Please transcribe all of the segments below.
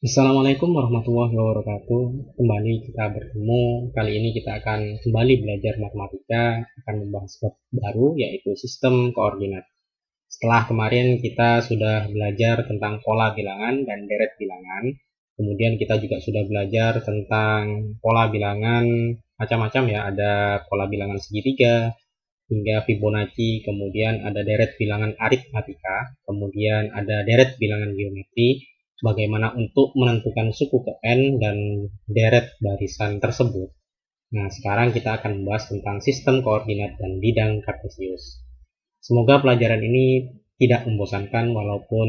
Assalamualaikum warahmatullahi wabarakatuh. Kembali kita bertemu. Kali ini kita akan kembali belajar matematika, akan membahas bab baru yaitu sistem koordinat. Setelah kemarin kita sudah belajar tentang pola bilangan dan deret bilangan, kemudian kita juga sudah belajar tentang pola bilangan macam-macam ya, ada pola bilangan segitiga hingga Fibonacci, kemudian ada deret bilangan aritmatika, kemudian ada deret bilangan geometri, bagaimana untuk menentukan suku ke n dan deret barisan tersebut. Nah, sekarang kita akan membahas tentang sistem koordinat dan bidang kartesius. Semoga pelajaran ini tidak membosankan walaupun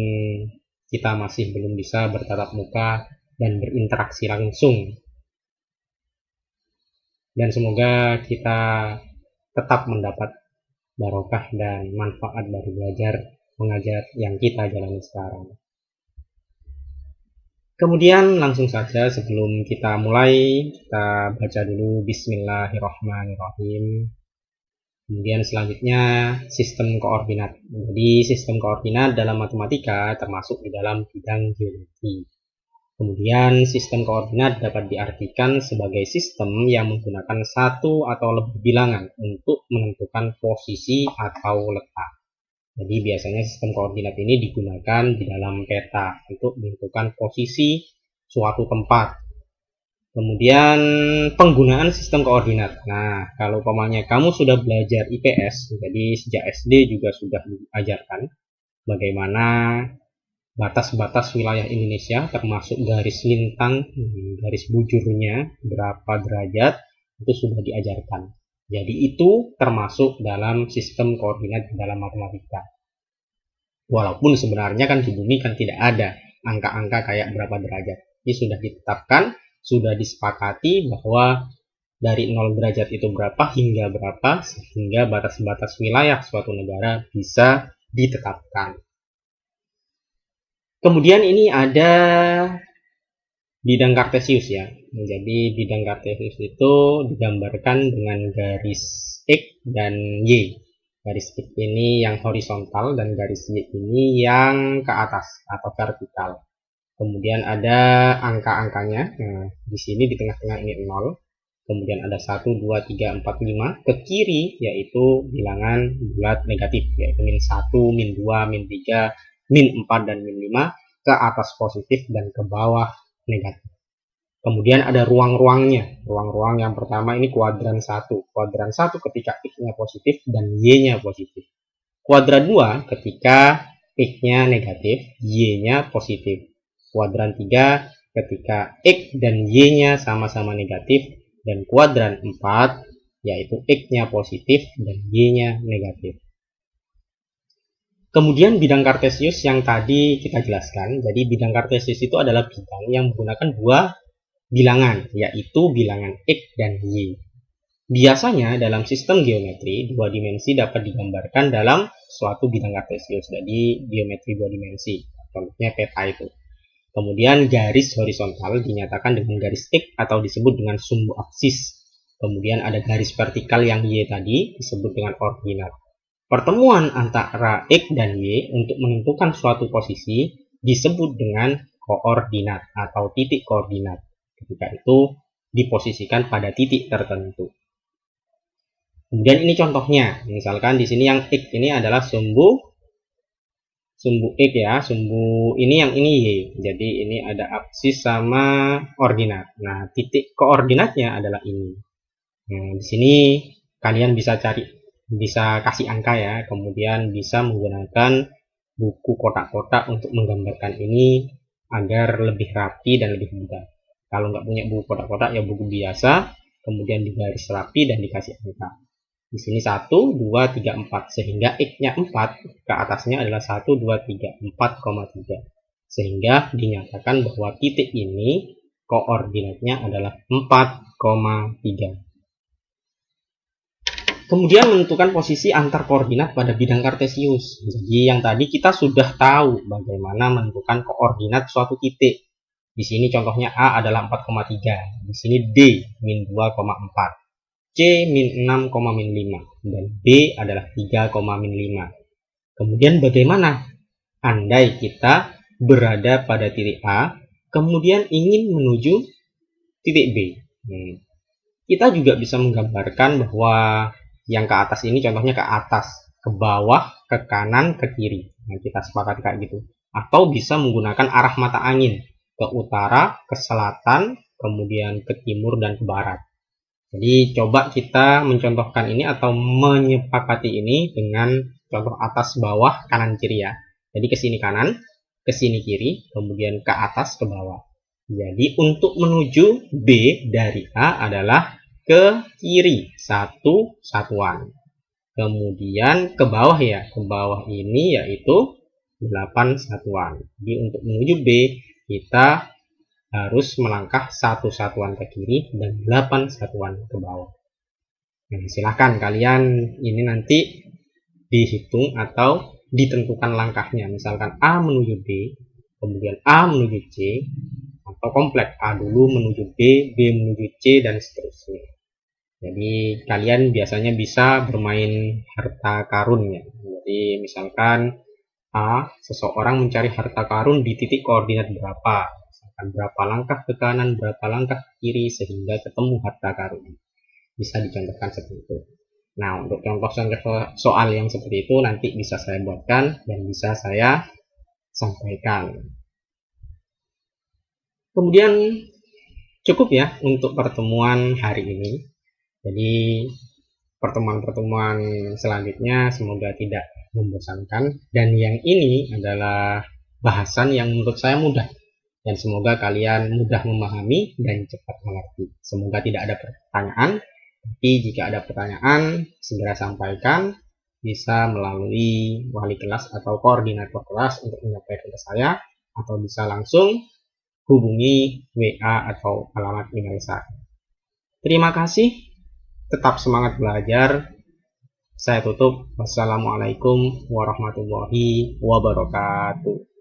kita masih belum bisa bertatap muka dan berinteraksi langsung. Dan semoga kita tetap mendapat barokah dan manfaat dari belajar mengajar yang kita jalani sekarang. Kemudian langsung saja sebelum kita mulai, kita baca dulu Bismillahirrahmanirrahim. Kemudian selanjutnya sistem koordinat. Jadi sistem koordinat dalam matematika termasuk di dalam bidang geometri. Kemudian sistem koordinat dapat diartikan sebagai sistem yang menggunakan satu atau lebih bilangan untuk menentukan posisi atau letak. Jadi biasanya sistem koordinat ini digunakan di dalam peta untuk menentukan posisi suatu tempat. Kemudian penggunaan sistem koordinat. Nah, kalau umpamanya kamu sudah belajar IPS, jadi sejak SD juga sudah diajarkan bagaimana batas-batas wilayah Indonesia termasuk garis lintang, garis bujurnya berapa derajat, itu sudah diajarkan. Jadi itu termasuk dalam sistem koordinat dalam matematika. Walaupun sebenarnya kan di bumi kan tidak ada angka-angka kayak berapa derajat. Ini sudah ditetapkan, sudah disepakati bahwa dari 0 derajat itu berapa hingga berapa, sehingga batas-batas wilayah suatu negara bisa ditetapkan. Kemudian ini ada bidang kartesius ya. Jadi bidang kartesius itu digambarkan dengan garis X dan Y. Garis X ini yang horizontal dan garis Y ini yang ke atas atau vertikal. Kemudian ada angka-angkanya. Nah, di sini di tengah-tengah ini 0. Kemudian ada 1, 2, 3, 4, 5. Ke kiri yaitu bilangan bulat negatif, yaitu min 1, min 2, min 3, min 4, dan min 5. Ke atas positif dan ke bawah negatif. Kemudian ada ruang-ruangnya. Ruang-ruang yang pertama ini kuadran 1. Kuadran 1 ketika X-nya positif dan Y-nya positif. Kuadran 2 ketika X-nya negatif, Y-nya positif. Kuadran 3 ketika X dan Y-nya sama-sama negatif. Dan kuadran 4 yaitu X-nya positif dan Y-nya negatif. Kemudian bidang kartesius yang tadi kita jelaskan. Jadi bidang kartesius itu adalah bidang yang menggunakan dua bilangan, yaitu bilangan X dan Y. Biasanya dalam sistem geometri, dua dimensi dapat digambarkan dalam suatu bidang kartesius. Jadi geometri dua dimensi, contohnya peta itu. Kemudian garis horizontal dinyatakan dengan garis X atau disebut dengan sumbu aksis. Kemudian ada garis vertikal yang Y tadi disebut dengan ordinat. Pertemuan antara X dan Y untuk menentukan suatu posisi disebut dengan koordinat atau titik koordinat. Ketika itu diposisikan pada titik tertentu. Kemudian ini contohnya, misalkan di sini yang X ini adalah sumbu X ya, sumbu ini yang ini Y. Jadi ini ada aksis sama ordinat. Nah, titik koordinatnya adalah ini. Nah, di sini kalian bisa kasih angka ya, kemudian bisa menggunakan buku kotak-kotak untuk menggambarkan ini agar lebih rapi dan lebih mudah. Kalau nggak punya buku kotak-kotak ya buku biasa, kemudian digaris rapi dan dikasih angka. Di sini 1, 2, 3, 4, sehingga X-nya 4, ke atasnya adalah 1, 2, 3, 4,3. Sehingga dinyatakan bahwa titik ini koordinatnya adalah 4,3. Kemudian menentukan posisi antar koordinat pada bidang kartesius. Jadi yang tadi kita sudah tahu bagaimana menentukan koordinat suatu titik. Di sini contohnya A adalah 4,3. Di sini D min 2,4. C min 6, min 5. Dan B adalah 3, min 5. Kemudian bagaimana andai kita berada pada titik A, kemudian ingin menuju titik B. Kita juga bisa menggambarkan bahwa yang ke atas ini contohnya ke atas, ke bawah, ke kanan, ke kiri. Nah, kita sepakat kayak gitu. Atau bisa menggunakan arah mata angin, ke utara, ke selatan, kemudian ke timur dan ke barat. Jadi coba kita mencontohkan ini atau menyepakati ini dengan contoh atas, bawah, kanan, kiri ya. Jadi ke sini kanan, ke sini kiri, kemudian ke atas, ke bawah. Jadi untuk menuju B dari A adalah ke kiri 1 satuan. Kemudian ke bawah ya, ke bawah ini yaitu 8 satuan. Jadi untuk menuju B kita harus melangkah 1 satuan ke kiri dan 8 satuan ke bawah. Nah, silahkan kalian ini nanti dihitung atau ditentukan langkahnya. Misalkan A menuju B, kemudian A menuju C, atau kompleks A dulu menuju B, B menuju C, dan seterusnya. Jadi kalian biasanya bisa bermain harta karun ya. Jadi misalkan A, seseorang mencari harta karun di titik koordinat berapa, misalkan berapa langkah ke kanan, berapa langkah ke kiri sehingga ketemu harta karun. Bisa dicontohkan seperti itu. Nah, untuk contoh soal yang seperti itu nanti bisa saya buatkan dan bisa saya sampaikan. Kemudian cukup ya untuk pertemuan hari ini. Jadi pertemuan-pertemuan selanjutnya semoga tidak membosankan, dan yang ini adalah bahasan yang menurut saya mudah dan semoga kalian mudah memahami dan cepat mengerti. Semoga tidak ada pertanyaan, tapi jika ada pertanyaan segera sampaikan, bisa melalui wali kelas atau koordinator kelas untuk menyampaikan ke saya, atau bisa langsung hubungi WA atau alamat email saya. Terima kasih, tetap semangat belajar. Saya tutup. Wassalamualaikum warahmatullahi wabarakatuh.